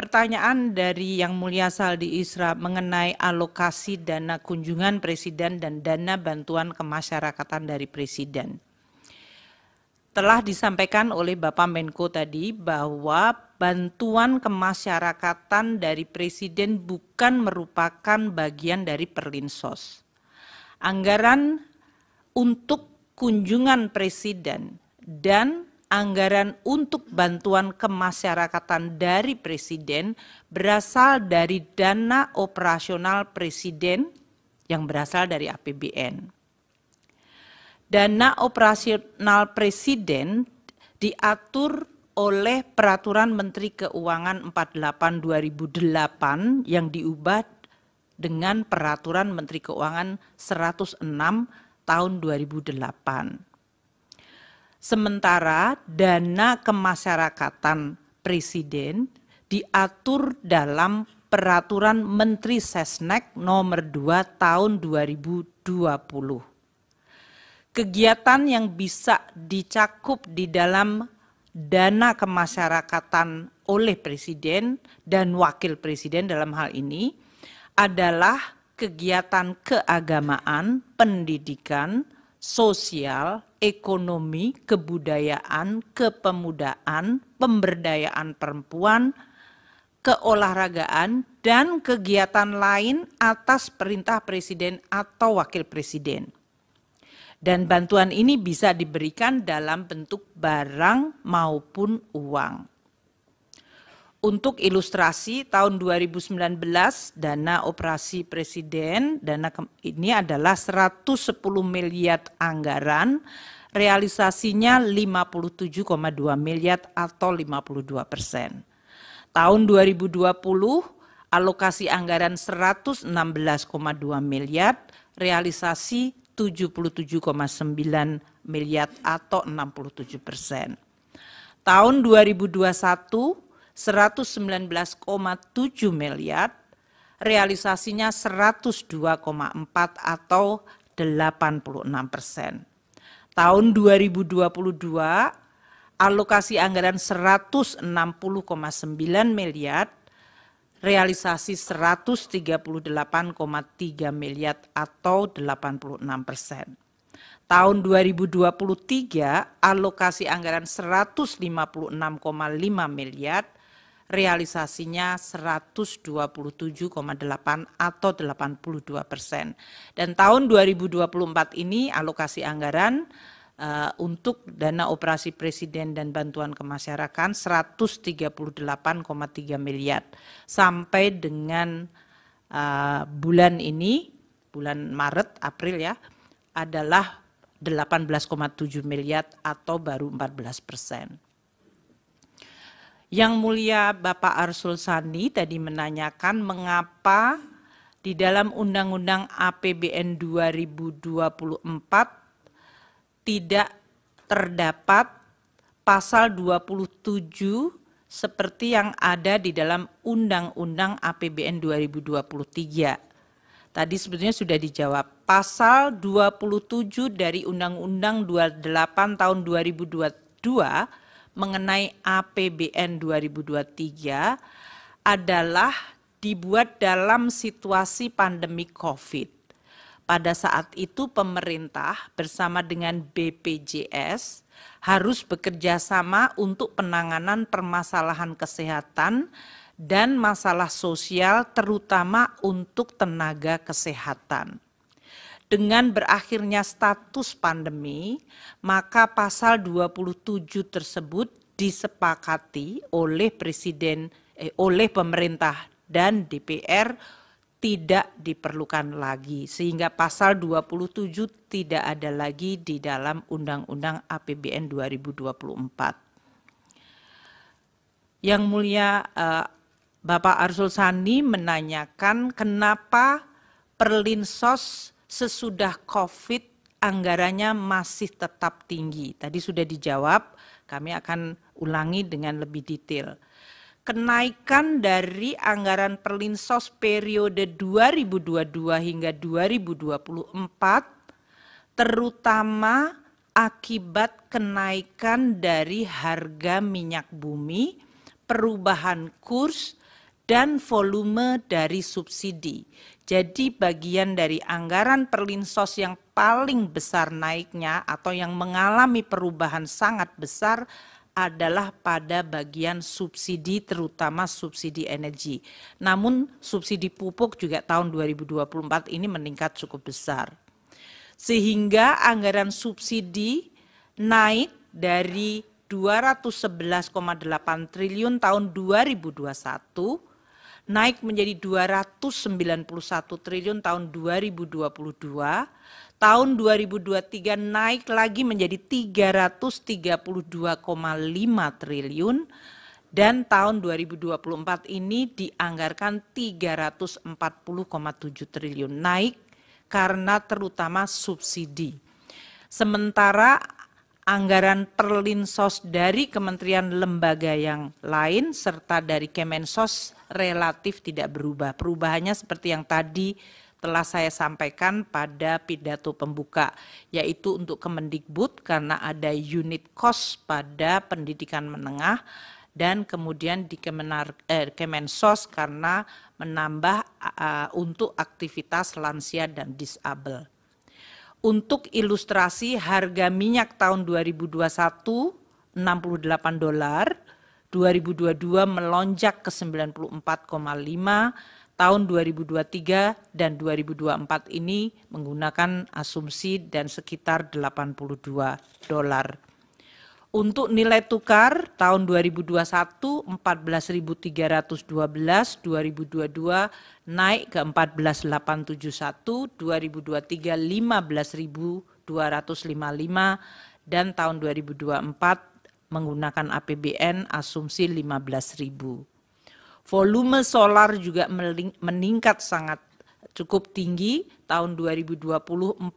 pertanyaan dari Yang Mulia Saldi Isra mengenai alokasi dana kunjungan Presiden dan dana bantuan kemasyarakatan dari Presiden. Telah disampaikan oleh Bapak Menko tadi bahwa bantuan kemasyarakatan dari Presiden bukan merupakan bagian dari Perlinsos. Anggaran untuk kunjungan Presiden dan anggaran untuk bantuan kemasyarakatan dari Presiden berasal dari dana operasional Presiden yang berasal dari APBN. Dana operasional Presiden diatur oleh Peraturan Menteri Keuangan 48/2008 yang diubah dengan Peraturan Menteri Keuangan 106 tahun 2008. Sementara dana kemasyarakatan Presiden diatur dalam Peraturan Menteri Sesnek nomor 2 tahun 2020. Kegiatan yang bisa dicakup di dalam dana kemasyarakatan oleh Presiden dan Wakil Presiden dalam hal ini adalah kegiatan keagamaan, pendidikan, sosial, ekonomi, kebudayaan, kepemudaan, pemberdayaan perempuan, keolahragaan, dan kegiatan lain atas perintah Presiden atau Wakil Presiden. Dan bantuan ini bisa diberikan dalam bentuk barang maupun uang. Untuk ilustrasi, tahun 2019 dana operasi Presiden, ini adalah 110 miliar anggaran, realisasinya 57,2 miliar atau 52%. Tahun 2020 alokasi anggaran 116,2 miliar, realisasi 77,9 miliar atau 67%. Tahun 2021 119,7 miliar, realisasinya 102,4 atau 86%. Tahun 2022, alokasi anggaran 160,9 miliar, realisasi 138,3 miliar atau 86%. Tahun 2023, alokasi anggaran 156,5 miliar, realisasinya 127,8 atau 82%. Dan tahun 2024 ini alokasi anggaran untuk dana operasi Presiden dan bantuan kemasyarakatan 138,3 miliar. Sampai dengan bulan ini, bulan Maret, April ya, adalah 18,7 miliar atau baru 14%. Yang Mulia Bapak Arsul Sani tadi menanyakan mengapa di dalam Undang-Undang APBN 2024 tidak terdapat pasal 27 seperti yang ada di dalam Undang-Undang APBN 2023. Tadi sebetulnya sudah dijawab. Pasal 27 dari Undang-Undang 28 tahun 2022 mengenai APBN 2023 adalah dibuat dalam situasi pandemi COVID. Pada saat itu pemerintah bersama dengan BPJS harus bekerja sama untuk penanganan permasalahan kesehatan dan masalah sosial terutama untuk tenaga kesehatan. Dengan berakhirnya status pandemi, maka pasal 27 tersebut disepakati oleh oleh pemerintah dan DPR tidak diperlukan lagi, sehingga pasal 27 tidak ada lagi di dalam Undang-Undang APBN 2024. Yang Mulia Bapak Arsul Sani menanyakan kenapa Perlinsos sesudah COVID anggarannya masih tetap tinggi. Tadi sudah dijawab, kami akan ulangi dengan lebih detail. Kenaikan dari anggaran Perlinsos periode 2022 hingga 2024 terutama akibat kenaikan dari harga minyak bumi, perubahan kurs, dan volume dari subsidi. Jadi bagian dari anggaran Perlinsos yang paling besar naiknya atau yang mengalami perubahan sangat besar adalah pada bagian subsidi, terutama subsidi energi. Namun subsidi pupuk juga tahun 2024 ini meningkat cukup besar. Sehingga anggaran subsidi naik dari 211,8 triliun tahun 2021 naik menjadi 291 triliun tahun 2022, tahun 2023 naik lagi menjadi 332,5 triliun, dan tahun 2024 ini dianggarkan 340,7 triliun, naik karena terutama subsidi. Sementara anggaran Perlinsos dari kementerian lembaga yang lain serta dari Kemensos relatif tidak berubah. Perubahannya seperti yang tadi telah saya sampaikan pada pidato pembuka, yaitu untuk Kemendikbud karena ada unit cost pada pendidikan menengah, dan kemudian di Kemensos karena menambah untuk aktivitas lansia dan disabel. Untuk ilustrasi, harga minyak tahun 2021 $68, 2022 melonjak ke 94,5, tahun 2023 dan 2024 ini menggunakan asumsi dan sekitar $82. Untuk nilai tukar tahun 2021 14.312, 2022 naik ke 14.871, 2023 15.255, dan tahun 2024 menggunakan APBN asumsi 15.000. Volume solar juga meningkat sangat cukup tinggi, tahun 2020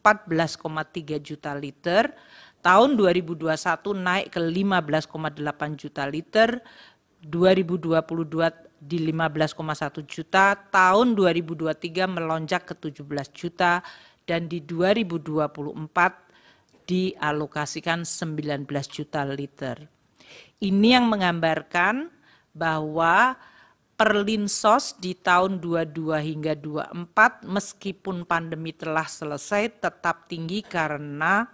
14,3 juta liter, tahun 2021 naik ke 15,8 juta liter, 2022 di 15,1 juta, tahun 2023 melonjak ke 17 juta, dan di 2024 dialokasikan 19 juta liter. Ini yang menggambarkan bahwa Perlinsos di tahun 22 hingga 24 meskipun pandemi telah selesai tetap tinggi karena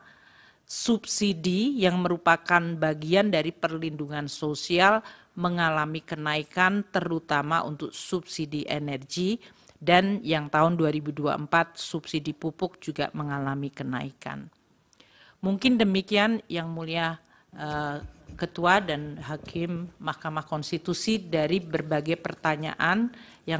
subsidi yang merupakan bagian dari perlindungan sosial mengalami kenaikan terutama untuk subsidi energi, dan yang tahun 2024 subsidi pupuk juga mengalami kenaikan. Mungkin demikian Yang Mulia Ketua dan Hakim Mahkamah Konstitusi dari berbagai pertanyaan yang